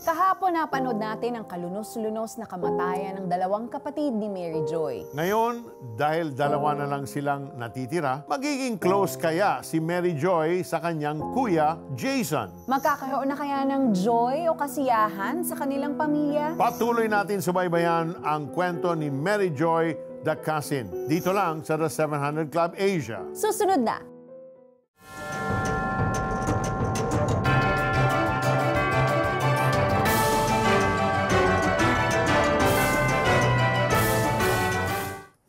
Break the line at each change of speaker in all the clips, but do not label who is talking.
Kahapon napanood natin ang kalunos-lunos na kamatayan ng dalawang kapatid ni Mary Joy.
Ngayon, dahil dalawa na lang silang natitira, magiging close kaya si Mary Joy sa kanyang kuya, Jason?
Magkakaroon na kaya ng joy o kasiyahan sa kanilang pamilya?
Patuloy natin subaybayan ang kwento ni Mary Joy, the cousin. Dito lang sa The 700 Club Asia.
Susunod na.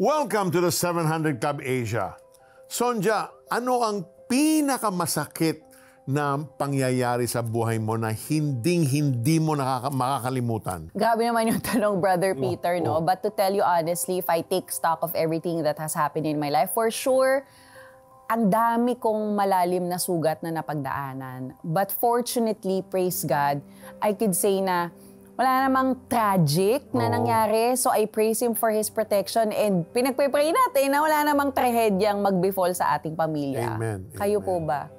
Welcome to the 700 Club Asia. Sonja, ano ang pinakamasakit na pangyayari sa buhay mo na hindi mo makakalimutan?
Grabe naman yung tanong, Brother Peter, no? But to tell you honestly, if I take stock of everything that has happened in my life, for sure, ang dami kong malalim na sugat na napagdaanan. But fortunately, praise God, I could say na wala namang tragic na nangyari. So I praise Him for His protection and pinagpipray natin na wala namang trahedyang mag-befall sa ating pamilya.
Amen.
Kayo
Amen.
po ba?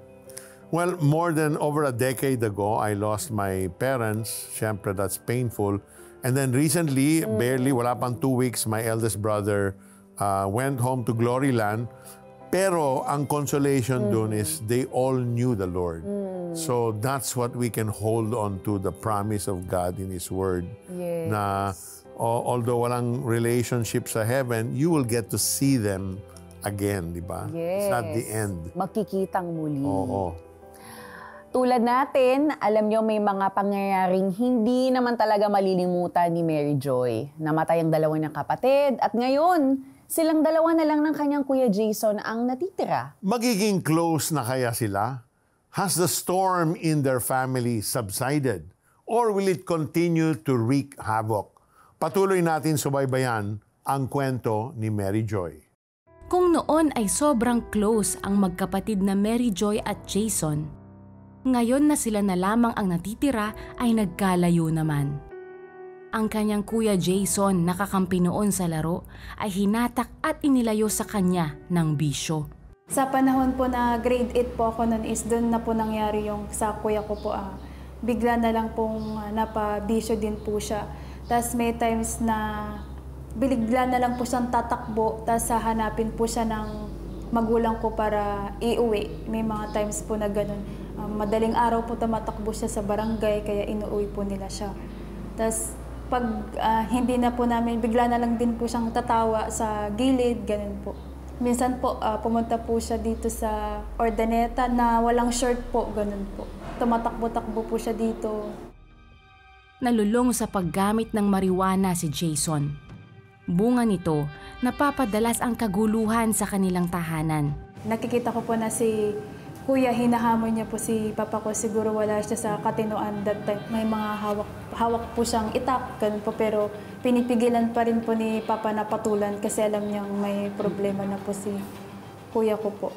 Well, more than over a decade ago, I lost my parents. Siyempre, that's painful. And then recently, barely, wala pang 2 weeks, my eldest brother went home to Glory Land. Pero ang consolation dun is they all knew the Lord. So that's what we can hold on to, the promise of God in His Word.
Yes.
Na although walang relationship sa heaven, you will get to see them again, di ba?
Yes.
It's not the end.
Magkikitang muli.
Oo.
Tulad natin, alam nyo may mga pangyayaring hindi naman talaga malilimutan ni Mary Joy. Namatay ang dalawa niyang kapatid at ngayon, silang dalawa na lang ng kanyang kuya Jason ang natitira.
Magiging close na kaya sila? Has the storm in their family subsided? Or will it continue to wreak havoc? Patuloy natin subaybayan ang kwento ni Mary Joy.
Kung noon ay sobrang close ang magkapatid na Mary Joy at Jason, ngayon na sila na lamang ang natitira ay nagkalayo naman. Ang kanyang kuya Jason, nakakampi noon sa laro, ay hinatak at inilayo sa kanya ng bisyo.
Sa panahon po na grade 8 po ako noon is doon na po nangyari yung sa kuya ko po. Bigla na lang pong napabisyo din po siya. Tapos may times na bigla na lang po siyang tatakbo, tapos hahanapin po siya ng magulang ko para iuwi. May mga times po na ganun. Madaling araw po tumatakbo siya sa barangay, kaya inuuwi po nila siya. Tapos pag hindi na po namin, bigla na lang din po siyang tatawa sa gilid, ganun po. Minsan po, pumunta po siya dito sa Ordaneta na walang shirt po, ganun po. Tumatakbo-takbo po siya dito.
Nalulong sa paggamit ng marijuana si Jason. Bunga nito, napapadalas ang kaguluhan sa kanilang tahanan.
Nakikita ko po na si Kuya, hinahamon niya po si Papa ko. Siguro wala siya sa katinoan that time. May mga hawak po siyang itak, ganun po. Pero pinipigilan pa rin po ni Papa na patulan kasi alam niyang may problema na po si Kuya ko po.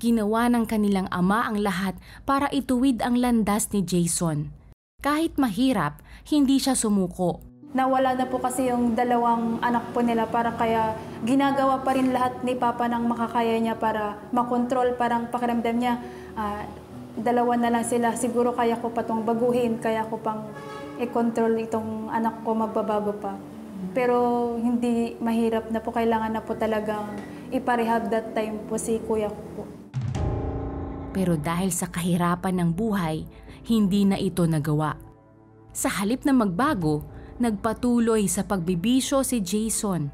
Ginawa ng kanilang ama ang lahat para ituwid ang landas ni Jason. Kahit mahirap, hindi siya sumuko.
Nawala na po kasi yung dalawang anak po nila, para kaya ginagawa pa rin lahat ni Papa ng makakaya niya para makontrol. Parang pakiramdam niya, dalawa na lang sila, siguro kaya ko pa itong baguhin, kaya ko pang i-control itong anak ko, magbabago pa. Pero hindi, mahirap na po, kailangan na po talagang iparehab that time po si Kuya ko po.
Pero dahil sa kahirapan ng buhay, hindi na ito nagawa. Sa halip na magbago, nagpatuloy sa pagbibisyo si Jason.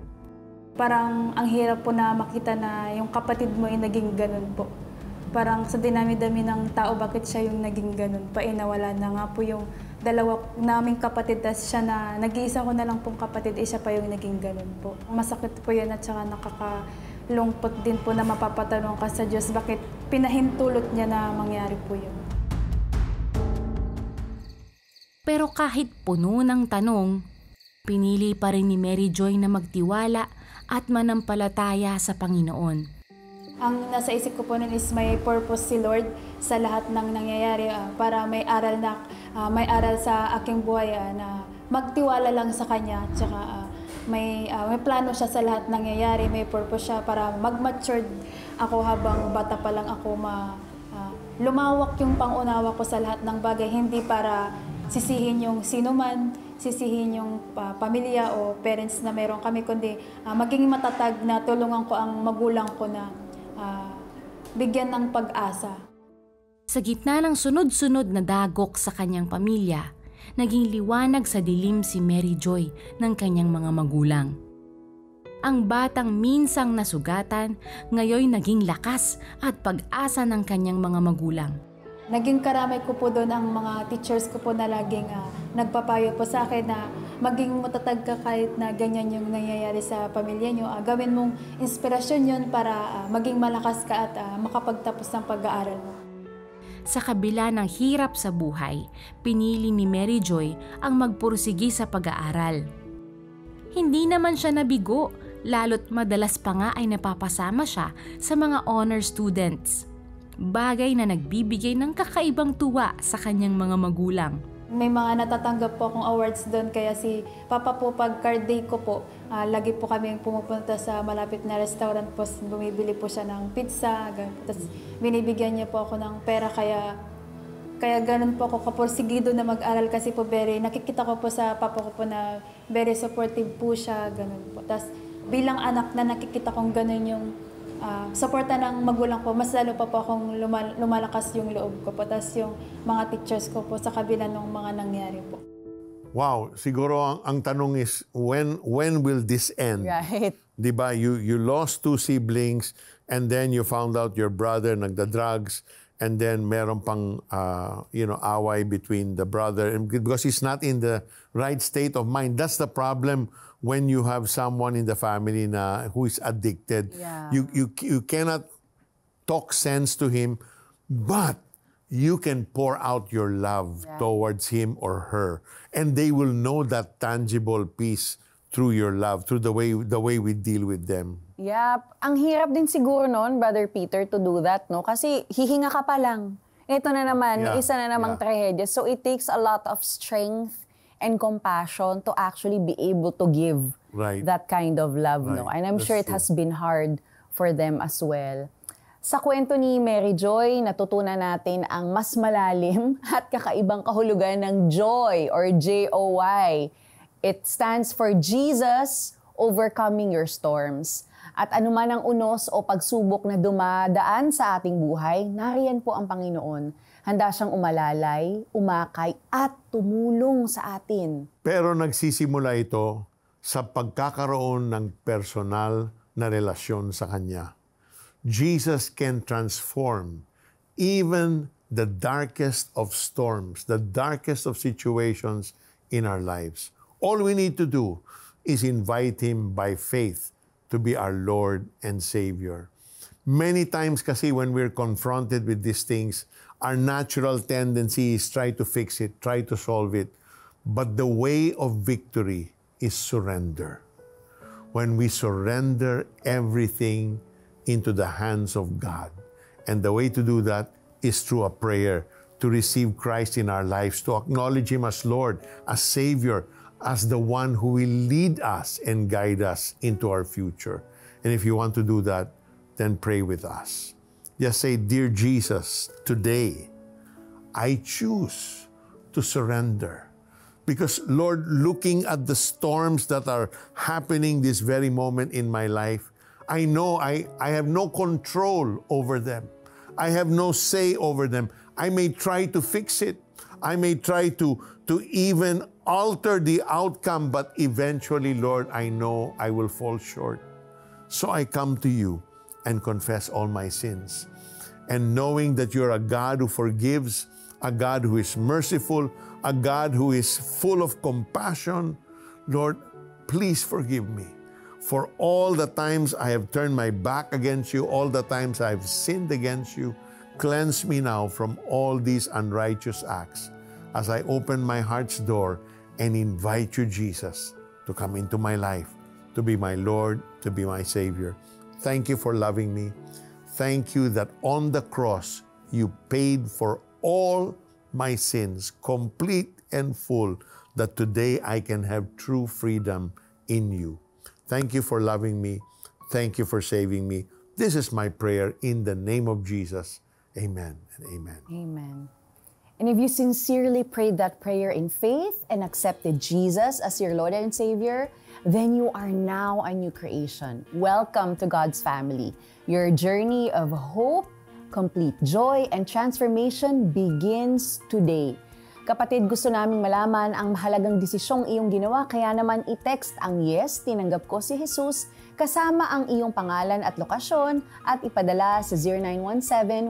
Parang ang hirap po na makita na yung kapatid mo ay naging ganun po. Parang sa dinami-dami ng tao, bakit siya yung naging ganun pa? Nawala na nga po yung dalawa naming kapatid, tas siya na, nag-iisa ko na lang pong kapatid, siya pa yung naging ganun po. Masakit po yan at saka nakakalungkot din po na mapapatanong ka sa Diyos, bakit pinahintulot niya na mangyari po yun.
Pero kahit puno ng tanong, pinili pa rin ni Mary Joy na magtiwala at manampalataya sa Panginoon.
Ang nasa isip ko po nun is may purpose si Lord sa lahat ng nangyayari, para may aral sa aking buhay na magtiwala lang sa Kanya. Tsaka may plano siya sa lahat ng nangyayari, may purpose siya para mag-matured ako habang bata pa lang ako, lumawak yung pangunawa ko sa lahat ng bagay, hindi para sisihin yung sino man, sisihin yung pamilya o parents na meron kami, kundi maging matatag na tulungan ko ang magulang ko na bigyan ng pag-asa.
Sa gitna ng sunod-sunod na dagok sa kanyang pamilya, naging liwanag sa dilim si Mary Joy ng kanyang mga magulang. Ang batang minsang nasugatan, ngayon naging lakas at pag-asa ng kanyang mga magulang.
Naging karamay ko po doon ang mga teachers ko po na laging nagpapayo po sa akin na maging matatag ka kahit na ganyan yung nangyayari sa pamilya nyo. Gawin mong inspirasyon yun para maging malakas ka at makapagtapos ng pag-aaral mo.
Sa kabila ng hirap sa buhay, pinili ni Mary Joy ang magpursigi sa pag-aaral. Hindi naman siya nabigo, lalo't madalas pa nga ay napapasama siya sa mga honor students. Bagay na nagbibigay ng kakaibang tuwa sa kanyang mga magulang.
May mga natatanggap po akong awards doon, kaya si Papa po pag card day ko po, lagi po kami pumupunta sa malapit na restaurant po, bumibili po siya ng pizza, tapos binibigyan niya po ako ng pera, kaya ganun po ako kapursigido na mag-aral kasi po nakikita ko po sa Papa ko po na very supportive po siya, ganun po. Tapos bilang anak na nakikita kong ganun yung suporta ng magulang ko, mas lalo pa po akong lumalakas yung loob ko po. Tapos yung mga teachers ko po sa kabila ng mga nangyari po.
Wow, siguro ang tanong is, when will this end?
Right.
Diba, you lost 2 siblings and then you found out your brother nagda-drugs and then meron pang away between the brother because he's not in the right state of mind. That's the problem when you have someone in the family who is addicted.
Yeah.
You cannot talk sense to him, but you can pour out your love towards him or her, and they will know that tangible peace through your love, through the way we deal with them.
Yep. Ang hirap din siguro noon, Brother Peter, to do that, no? Kasi hihinga ka pa lang. Ito na naman, isa na namang trahedya. So it takes a lot of strength and compassion to actually be able to give that kind of love, no? And I'm sure it has been hard for them as well. Sa kwento ni Mary Joy, natutunan natin ang mas malalim at kakaibang kahulugan ng joy or J-O-Y. It stands for Jesus overcoming your storms. At anuman ang unos o pagsubok na dumadaan sa ating buhay, nariyan po ang Panginoon. Handa siyang umalalay, umakay, at tumulong sa atin.
Pero nagsisimula ito sa pagkakaroon ng personal na relasyon sa Kanya. Jesus can transform even the darkest of storms, the darkest of situations in our lives. All we need to do is invite Him by faith to be our Lord and Savior. Many times kasi when we're confronted with these things, our natural tendency is try to fix it, try to solve it. But the way of victory is surrender. When we surrender everything into the hands of God. And the way to do that is through a prayer, to receive Christ in our lives, to acknowledge Him as Lord, as Savior, as the one who will lead us and guide us into our future. And if you want to do that, then pray with us. Just say, Dear Jesus, today, I choose to surrender. Because, Lord, looking at the storms that are happening this very moment in my life, I know I have no control over them. I have no say over them. I may try to fix it. I may try to even alter the outcome, but eventually, Lord, I know I will fall short. So I come to you and confess all my sins. And knowing that you're a God who forgives, a God who is merciful, a God who is full of compassion, Lord, please forgive me for all the times I have turned my back against you, all the times I have sinned against you. Cleanse me now from all these unrighteous acts as I open my heart's door and invite you, Jesus, to come into my life, to be my Lord, to be my Savior. Thank you for loving me. Thank you that on the cross, you paid for all my sins, complete and full, that today I can have true freedom in you. Thank you for loving me. Thank you for saving me. This is my prayer in the name of Jesus. Amen and amen.
Amen. And if you sincerely prayed that prayer in faith and accepted Jesus as your Lord and Savior, then you are now a new creation. Welcome to God's family. Your journey of hope, complete joy, and transformation begins today. Kapatid, gusto naming malaman ang mahalagang desisyong iyong ginawa, kaya naman i-text ang yes, tinanggap ko si Jesus, kasama ang iyong pangalan at lokasyon at ipadala sa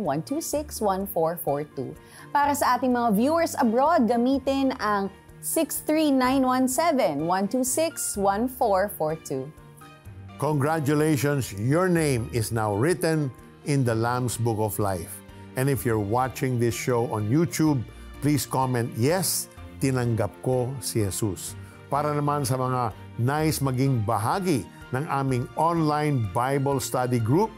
0917-126-1442. Para sa ating mga viewers abroad, gamitin ang 63917-126-1442.
Congratulations, your name is now written in the Lamb's Book of Life. And if you're watching this show on YouTube, please comment, yes, tinanggap ko si Jesus. Para naman sa mga nais maging bahagi ng aming online Bible study group,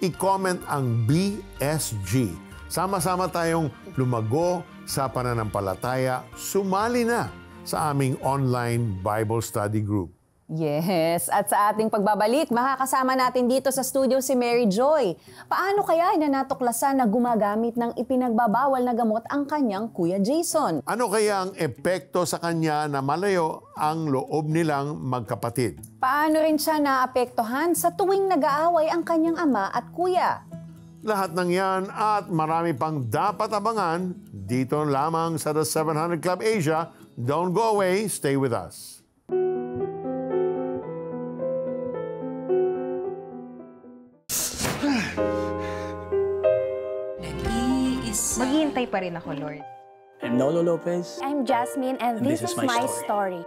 i-comment ang BSG. Sama-sama tayong lumago sa pananampalataya, sumali na sa aming online Bible study group.
Yes, at sa ating pagbabalik, makakasama natin dito sa studio si Mary Joy. Paano kaya natuklasan na gumagamit ng ipinagbabawal na gamot ang kanyang Kuya Jason?
Ano kaya ang epekto sa kanya na malayo ang loob nilang magkapatid?
Paano rin siya naapektuhan sa tuwing nag-aaway ang kanyang ama at kuya?
Lahat ng yan at marami pang dapat abangan dito lamang sa The 700 Club Asia. Don't go away, stay with us.
Maghihintay pa rin ako, Lord.
I'm Nolo Lopez.
I'm Jasmine, and this is my story.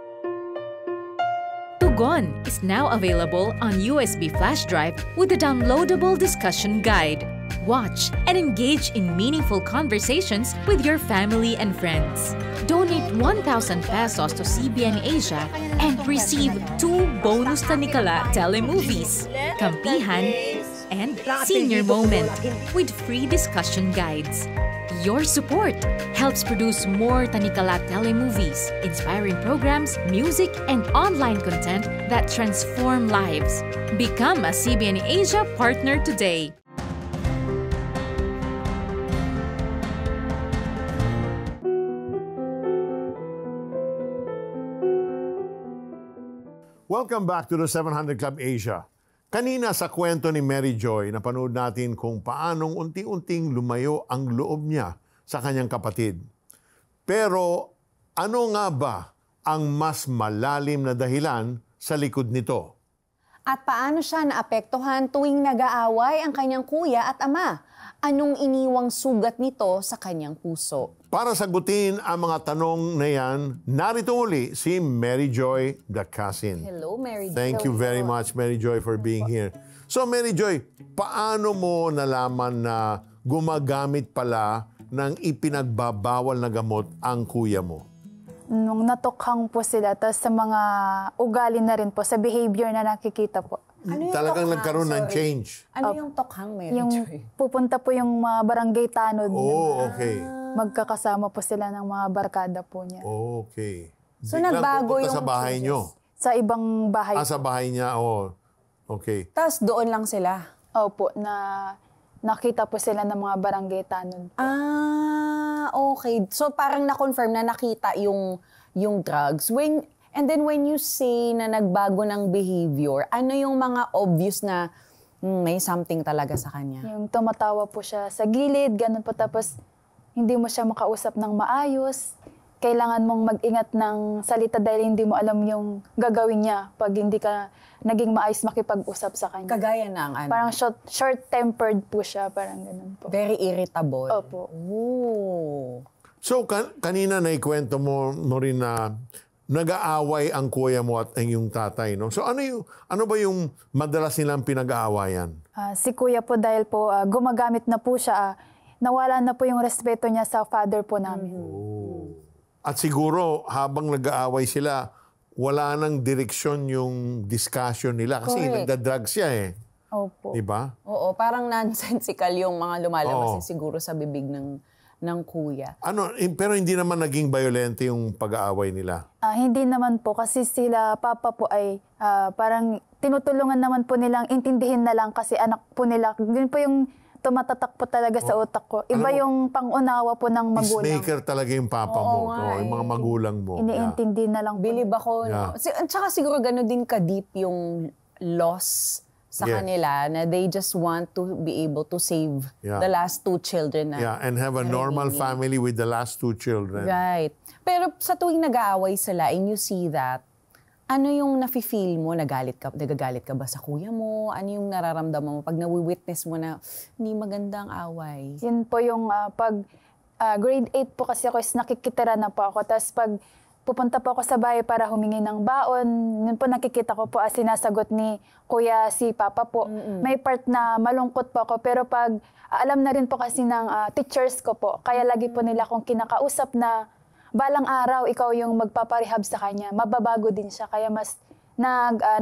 Tugon is now available on USB flash drive with a downloadable discussion guide. Watch and engage in meaningful conversations with your family and friends. Donate 1,000 pesos to CBN Asia and receive 2 bonus Tanikala telemovies, Kampihan, and Senior Moment with free discussion guides. Your support helps produce more Tanikala telemovies, inspiring programs, music, and online content that transform lives. Become a CBN Asia partner today.
Welcome back to the 700 Club Asia. Kanina sa kwento ni Mary Joy, napanood natin kung paanong unti-unting lumayo ang loob niya sa kanyang kapatid. Pero ano nga ba ang mas malalim na dahilan sa likod nito?
At paano siya naapektuhan tuwing nag-aaway ang kanyang kuya at ama? Anong iniwang sugat nito sa kanyang puso?
Para sagutin ang mga tanong na yan, narito uli si Mary Joy, the cousin.
Hello, Mary Joy.
Thank you very much, Mary Joy, for being here. So, Mary Joy, paano mo nalaman na gumagamit pala ng ipinagbabawal na gamot ang kuya mo?
Nung natukhang po sila, tapos sa mga ugali na rin po, sa behavior na nakikita po.
Ano yung
Talagang
tokhang?
nagkaroon ng
Sorry.
change.
Ano yung tokhang, Mary
Yung
Joy?
pupunta po yung mga barangay tanod.
Oh, okay.
Magkakasama po sila ng mga barkada po niya.
Okay.
So,
Biglang
nagbago
pupunta
yung
sa bahay
changes.
nyo.
Sa ibang bahay.
Sa bahay niya, oh. Okay.
Tapos doon lang sila.
Opo, na nakita po sila ng mga barangay tanod.
Okay. So parang na-confirm na nakita yung drugs. And then when you say na nagbago ng behavior, ano yung mga obvious na may something talaga sa kanya?
Yung tumatawa po siya sa gilid, ganun po. Tapos hindi mo siya makausap ng maayos. Kailangan mong mag-ingat ng salita dahil hindi mo alam yung gagawin niya pag hindi ka naging maayos makipag-usap sa kanya.
Kagaya ng ano?
Parang short-tempered po siya, parang ganun po.
Very irritable.
Opo.
Ooh.
So, kanina naikwento mo rin na nag-aaway ang kuya mo at ang iyong tatay, no? So, ano ba yung madalas nilang pinag-aawayan?
Si kuya po dahil po gumagamit na po siya, nawala na po yung respeto niya sa father po namin.
At siguro, habang nag-aaway sila, wala nang direksyon yung discussion nila kasi
Correct.
nagda-drugs siya eh.
Opo.
Diba?
Oo, parang nonsensical yung mga lumalabas
Oo.
siguro sa bibig ng kuya.
Pero hindi naman naging violente yung pag-aaway nila.
Hindi naman po kasi sila papa po ay parang tinutulungan naman po nilang intindihin na lang kasi anak po nila. Yun po yung tumatatak po talaga sa utak ko. Iba yung pangunawa po ng magulang.
Peacemaker talaga yung papa mo. Yung mga magulang mo.
Iniintindi na lang po.
Bilib ako.
Yeah.
No? Tsaka siguro gano'n din ka-deep yung loss sa kanila na they just want to be able to save the last 2 children na
and have a normal family with the last 2 children.
Right. Pero sa tuwing nag-aaway sila and you see that, ano yung nafe-feel mo? Nagagalit ka ba sa kuya mo? Ano yung nararamdaman mo pag nawi-witness mo na hindi magandang away?
Yun po yung pag grade 8 po kasi ako is nakikitira na po ako. Tapos pag pupunta po ako sa bahay para humingi ng baon, yun po nakikita ko po sinasagot ni kuya si papa po. May part na malungkot po ako. Pero pag alam na rin po kasi ng teachers ko po, kaya lagi po nila akong kinakausap na balang araw, ikaw yung magpaparehab sa kanya. Mababago din siya. Kaya mas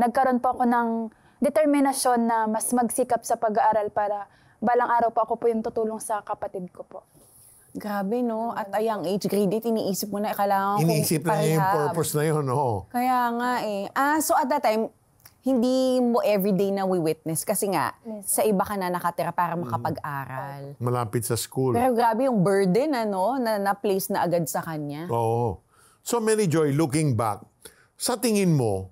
nagkaroon po ako ng determinasyon na mas magsikap sa pag-aaral para balang araw po ako po yung tutulong sa kapatid ko po.
Grabe, no? At a young age, grade 8, iniisip mo na kailangan kong
Iniisip na niya yung purpose na yun, oo.
Kaya nga eh. So at that time, hindi mo everyday na we-witness kasi nga, sa iba ka na nakatira para makapag-aral.
Malapit sa school.
Pero grabe yung burden, na-place na agad sa kanya.
Oo. So, Mary Joy, looking back, sa tingin mo,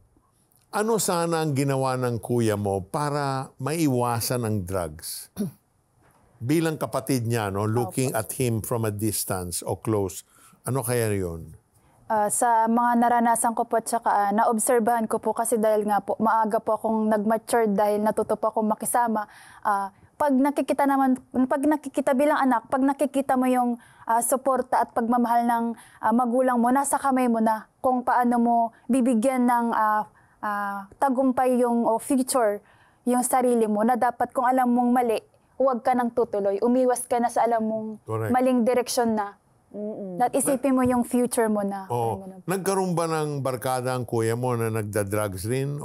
ano sana ang ginawa ng kuya mo para maiwasan ang drugs? Bilang kapatid niya, looking at him from a distance o close, ano kaya yun?
Sa mga naranasan ko po at saka naobserbahan ko po kasi dahil nga po maaga po akong nag-mature dahil natuto po akong makisama. Pag nakikita bilang anak, pag nakikita mo yung suporta at pagmamahal ng magulang mo, nasa kamay mo na kung paano mo bibigyan ng tagumpay yung future, yung sarili mo, na dapat kung alam mong mali, huwag ka nang tutuloy. Umiwas ka na sa alam mong maling direksyon na. At isipin mo yung future mo na.
Nagkaroon ba ng barkada ang kuya mo na nagda-drugs rin?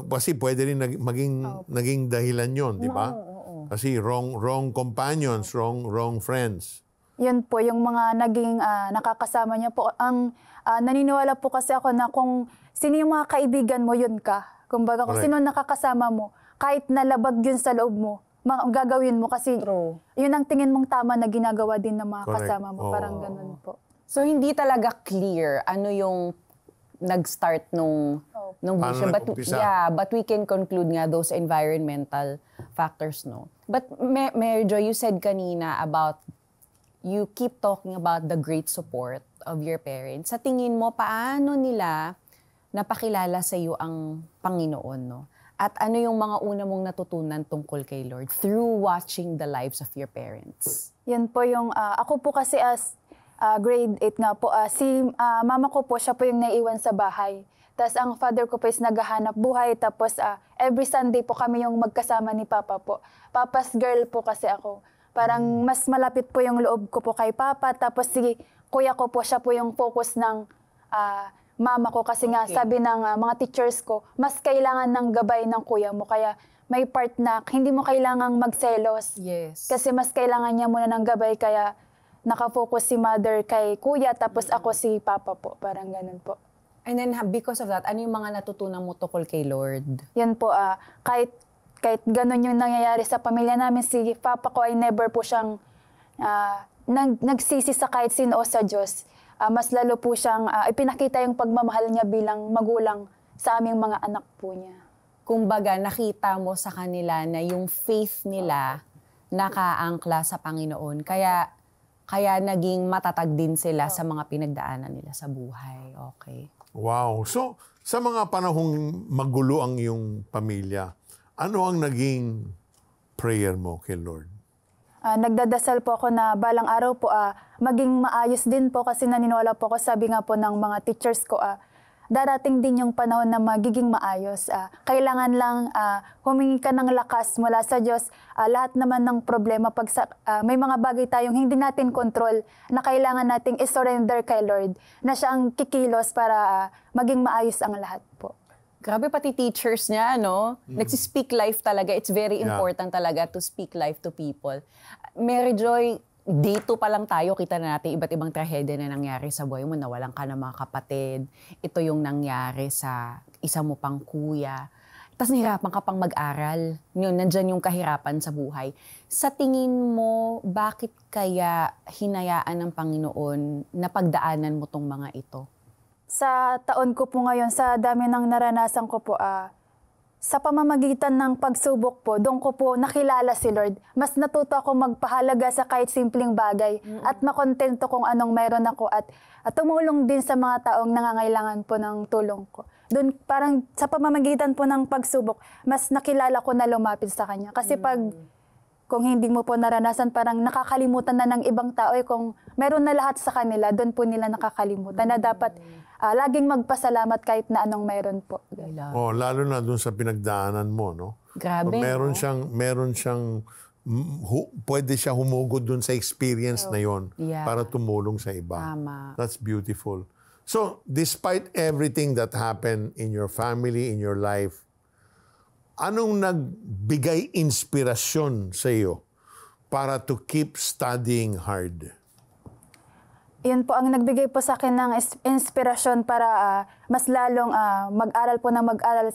Kasi pwede rin naging dahilan yon, di ba? Kasi wrong companions, wrong friends.
Yun po, yung mga naging nakakasama niya po. Ang naniniwala po kasi ako na kung sino yung mga kaibigan mo, yun ka. Kumbaga, kung sino nakakasama mo, kahit nalabag yun sa loob mo, gagawin mo kasi yun ang tingin mong tama na ginagawa din ng mga kasama mo. Parang ganun po.
So, hindi talaga clear ano yung nag-start nung vision. But we can conclude nga those environmental factors, no? But Mary Joy, you said kanina about, you keep talking about the great support of your parents. Sa tingin mo, paano nila napakilala sa iyo ang Panginoon, no? At ano yung mga una mong natutunan tungkol kay Lord through watching the lives of your parents?
Yan po yung, ako po kasi as grade 8 nga po, si mama ko po, siya po yung naiwan sa bahay. Tapos ang father ko po is naghahanap buhay. Tapos every Sunday po kami yung magkasama ni Papa po. Papa's girl po kasi ako. Parang mas malapit po yung loob ko po kay Papa. Tapos si kuya ko po, siya po yung focus ng mama ko kasi nga sabi ng mga teachers ko, mas kailangan ng gabay ng kuya mo. Kaya may part na hindi mo kailangang magselos.
Yes.
Kasi mas kailangan niya muna ng gabay. Kaya nakafocus si mother kay kuya, tapos ako si papa po. Parang ganun po.
And then because of that, ano yung mga natutunan mo tungkol kay Lord?
Yan po, kahit ganun yung nangyayari sa pamilya namin, si papa ko ay never po siyang nagsisi sa kahit sino o sa Diyos. Mas lalo po siyang ipinakita yung pagmamahal niya bilang magulang sa aming mga anak po niya.
Kumbaga, nakita mo sa kanila na yung faith nila nakaangkla sa Panginoon. Kaya naging matatag din sila sa mga pinagdaanan nila sa buhay. Okay.
Wow. So, sa mga panahong magulo ang iyong pamilya, ano ang naging prayer mo kay Lord?
Nagdadasal po ako na balang araw po maging maayos din po kasi naniniwala po ako, sabi nga po ng mga teachers ko, darating din yung panahon na magiging maayos. Kailangan lang humingi ka ng lakas mula sa Diyos. Lahat naman ng problema, may mga bagay tayong hindi natin control na kailangan nating isurrender kay Lord, na siya ang kikilos para maging maayos ang lahat po.
Grabe, pati teachers niya, no? Nagsispeak life talaga. It's very important talaga to speak life to people. Mary Joy, day 2 pa lang tayo, kita na natin iba't ibang trahedya na nangyari sa buhay mo. Nawalan ka ng mga kapatid. Ito yung nangyari sa isa mo pang kuya. tas nahirapan ka pang mag-aral. Nandyan yung kahirapan sa buhay. Sa tingin mo, bakit kaya hinayaan ng Panginoon na pagdaanan mo tong mga ito?
Sa taon ko po ngayon, sa dami ng naranasan ko po, sa pamamagitan ng pagsubok po, doon ko po nakilala si Lord. Mas natuto ako magpahalaga sa kahit simpleng bagay at makontento kung anong meron ako at tumulong din sa mga taong nangangailangan po ng tulong ko. Doon parang sa pamamagitan po ng pagsubok, mas nakilala ko na lumapit sa Kanya. Kasi kung hindi mo po naranasan, parang nakakalimutan na ng ibang tao. Kung meron na lahat sa kanila, doon po nila nakakalimutan na dapat laging magpasalamat kahit na anong meron po.
Oh, lalo na doon sa pinagdaanan mo, no?
Grabe,
so, meron siyang pwede siya humugod doon sa experience na yon para tumulong sa iba.
Tama.
That's beautiful. So, despite everything that happened in your family, in your life, anong nagbigay inspirasyon sa iyo para to keep studying hard?
Yun po ang nagbigay po sa akin ng inspirasyon para mas lalong mag-aral po na mag-aral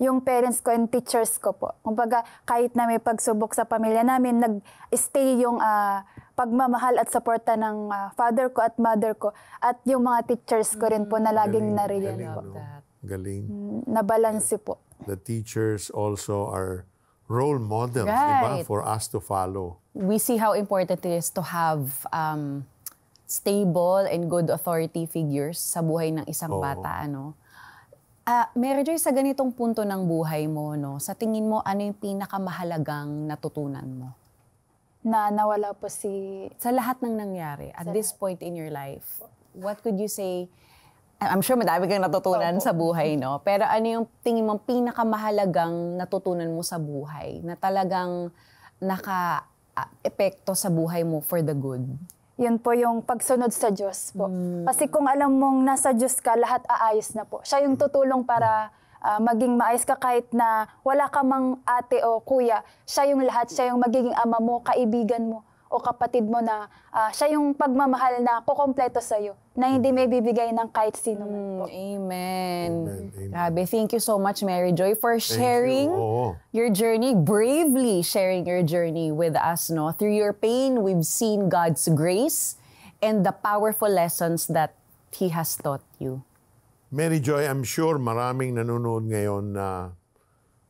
yung parents ko and teachers ko po. Kumbaga, kahit na may pagsubok sa pamilya namin, nag-stay yung pagmamahal at suporta ng father ko at mother ko at yung mga teachers ko rin po na laging nariyan po.
Galing.
Nabalanse po.
The teachers also are role models,
Right.
diba? For us to follow.
We see how important it is to have stable and good authority figures sa buhay ng isang bata, ano? Mary Joy, sa ganitong punto ng buhay mo, no, sa tingin mo, ano yung pinakamahalagang natutunan mo?
Na nawala po si...
Sa lahat ng nangyari, at this point in your life, what could you say? I'm sure madami kang natutunan sa buhay, no? Pero ano yung tingin mo pinakamahalagang natutunan mo sa buhay na talagang naka-epekto sa buhay mo for the good?
Yun po yung pagsunod sa Diyos po. Kasi kung alam mong nasa Diyos ka, lahat aayos na po. Siya yung tutulong para maging maayos ka kahit na wala ka mang ate o kuya. Siya yung lahat, siya yung magiging ama mo, kaibigan mo o kapatid mo na siya yung pagmamahal na kukompleto sa'yo na hindi may bibigay ng kahit sino man po.
Amen.
Amen.
Grabe. Thank you so much, Mary Joy, for sharing your journey, bravely sharing your journey with us. No? Through your pain, we've seen God's grace and the powerful lessons that He has taught you.
Mary Joy, I'm sure maraming nanonood ngayon na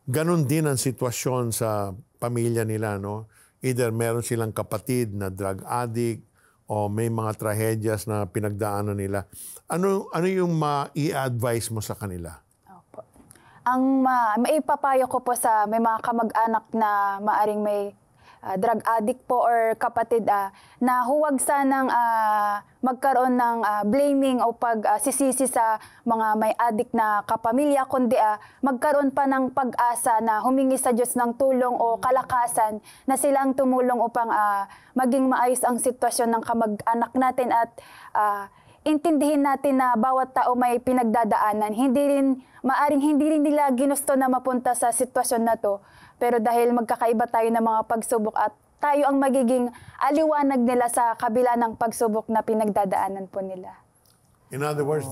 ganun din ang sitwasyon sa pamilya nila, no? Either meron silang kapatid na drug addict o may mga trahedyas na pinagdaanan nila. Ano yung ma-i-advise mo sa kanila?
Opo. Ang maipapayo ko po sa may mga kamag-anak na maaring may drug addict po or kapatid na huwag sanang magkaroon ng blaming o pagsisisi sa mga may addict na kapamilya, kundi magkaroon pa ng pag-asa na humingi sa Diyos ng tulong o kalakasan na silang tumulong upang maging maayos ang sitwasyon ng kamag-anak natin at intindihin natin na bawat tao may pinagdadaanan. Maaring hindi rin nila ginusto na mapunta sa sitwasyon na to. Pero dahil magkakaiba tayo ng mga pagsubok at tayo ang magiging aliwanag nila sa kabila ng pagsubok na pinagdadaanan po nila.
In other words,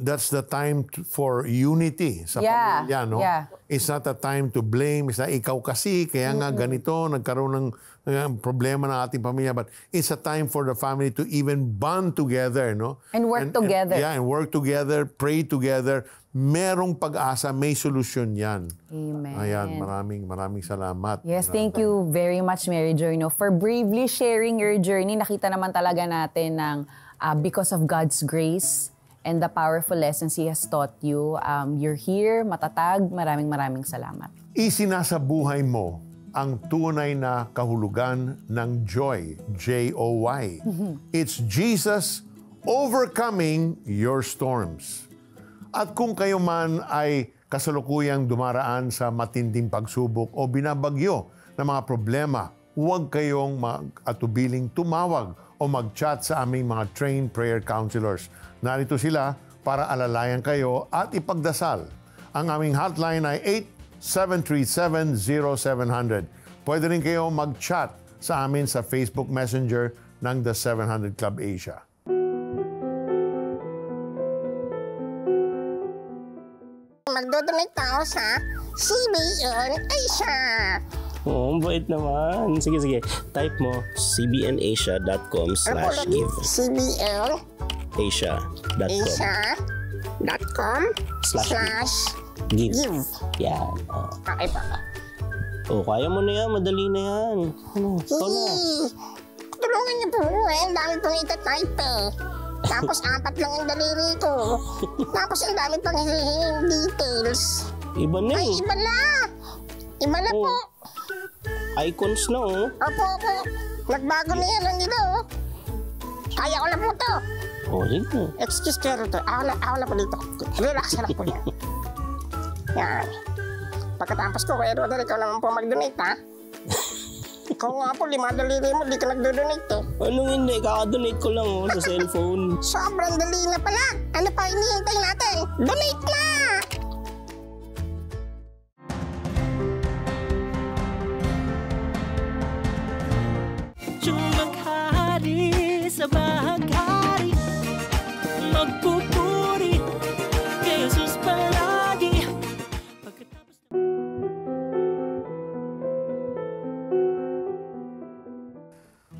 that's the time for unity sa pamilya, no?
Yeah.
It's not a time to blame. It's not, ikaw kasi, kaya nga ganito, nagkaroon ng problema ng ating pamilya. But it's a time for the family to even bond together, no?
And work together.
And work together, pray together. Merong pag-asa, may solusyon yan.
Amen.
Ayan, maraming salamat.
Yes, thank you very much, Mary Joy, no, for bravely sharing your journey. Nakita naman talaga natin ng because of God's grace and the powerful lessons He has taught you, you're here, matatag. Maraming salamat.
Isinasa buhay mo ang tunay na kahulugan ng joy, J-O-Y. It's Jesus overcoming your storms. At kung kayo man ay kasalukuyang dumaraan sa matinding pagsubok o binabagyo ng mga problema, huwag kayong mag-atubiling tumawag o mag-chat sa aming mga trained prayer counselors. Narito sila para alalayan kayo at ipagdasal. Ang aming hotline ay 8737-0700. Pwede rin kayo mag-chat sa amin sa Facebook Messenger ng The 700 Club Asia.
magdodonate ako sa CBN Asia.
Oo, bait naman. Sige. Type mo cbnasia.com/give.
CBN
Asia.com/give. Yan.
Okay pa.
Kaya mo na yan. Madali na yan. Ikaw na.
Tulungan niyo po. Ang dami pong itatype eh. Tapos 4 lang ang daliri ko. Tapos ang dami pang hihinging details.
Iba na eh.
Iba na po.
Icons na
Opo. Nagbago na yan ang ilo. Kaya ko na po to.
Sige.
Excuse kero to. Ako na po dito. Relax na po yan. Yan. Pagkatapos ko, Kuya Rodel, ikaw naman po mag-donate, ha? Ikaw nga po, 5 daliri mo, di ka nagdo-donate, eh.
Anong hindi? Kaka-donate ko lang sa cellphone.
Sobrang dali na pala. Ano pa hinihintay natin? Donate na!
Maghari sa bahaghari, magpupuri kay Jesus palagi.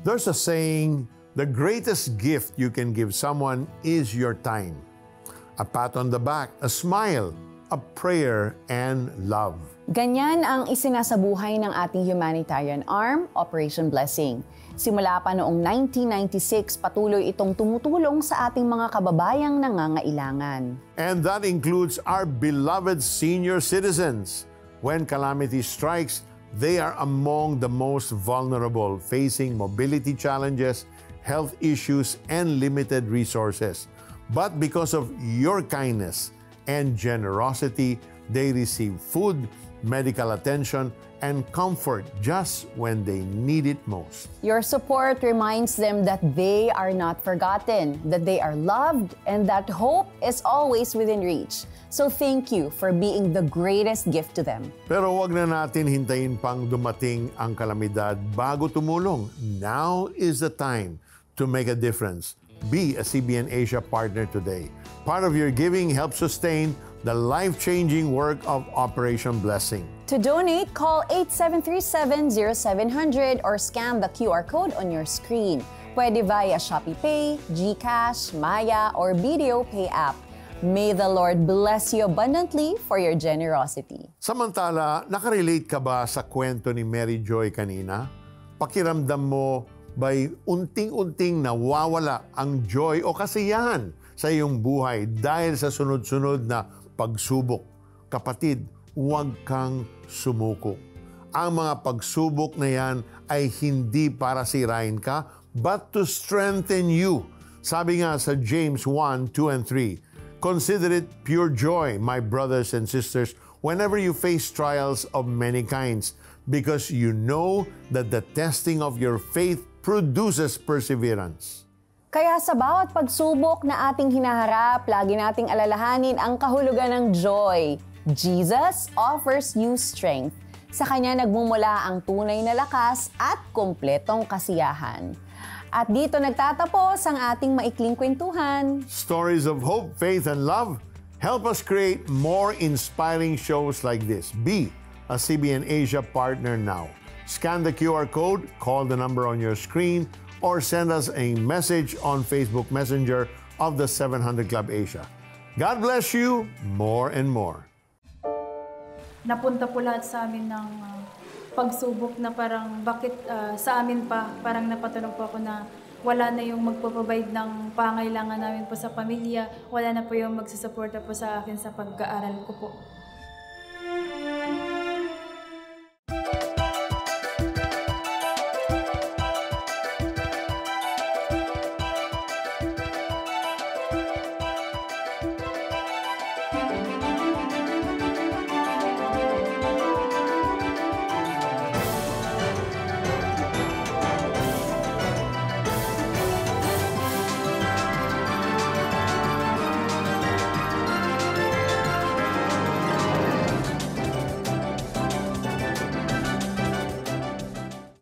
There's a saying, the greatest gift you can give someone is your time. A pat on the back, a smile, a prayer, and love.
Ganyan ang isinasabuhay ng ating humanitarian arm, Operation Blessing. Simula pa noong 1996, patuloy itong tumutulong sa ating mga kababayang nangangailangan.
And that includes our beloved senior citizens. When calamity strikes, they are among the most vulnerable, facing mobility challenges, health issues, and limited resources. But because of your kindness and generosity, they receive food, medical attention, and comfort just when they need it most.
Your support reminds them that they are not forgotten, that they are loved, and that hope is always within reach. So thank you for being the greatest gift to them.
Pero wag na natin hintayin pang dumating ang kalamidad bago tumulong. Now is the time to make a difference. Be a CBN Asia partner today. Part of your giving helps sustain the life-changing work of Operation Blessing.
To donate, call 8737-0700 or scan the QR code on your screen. Pwede via Shopee Pay, GCash, Maya, or Video Pay app. May the Lord bless you abundantly for your generosity.
Samantala, nakarelate ka ba sa kwento ni Mary Joy kanina? Pakiramdam mo ba'y unting-unting nawawala ang joy o kasiyahan sa iyong buhay dahil sa sunod-sunod na pagsubok? Kapatid, huwag kang sumuko. Ang mga pagsubok na yan ay hindi para sirain ka, but to strengthen you. Sabi nga sa James 1, 2, and 3, consider it pure joy, my brothers and sisters, whenever you face trials of many kinds, because you know that the testing of your faith produces perseverance.
Kaya sa bawat pagsubok na ating hinaharap, lagi nating alalahanin ang kahulugan ng joy. Jesus offers you strength. Sa Kanya nagmumula ang tunay na lakas at kumpletong kasiyahan. At dito nagtatapos ang ating maikling kwentuhan.
Stories of hope, faith, and love help us create more inspiring shows like this. Be a CBN Asia partner now. Scan the QR code, call the number on your screen, or send us a message on Facebook Messenger of the 700 Club Asia. God bless you more and more.
Napunta po lahat sa amin ng pagsubok na parang bakit sa amin pa, parang napatanong po ako na wala na yung magpapabide ng pangailangan namin po sa pamilya, wala na po yung magsusuporta po sa akin sa pag-aaral ko po.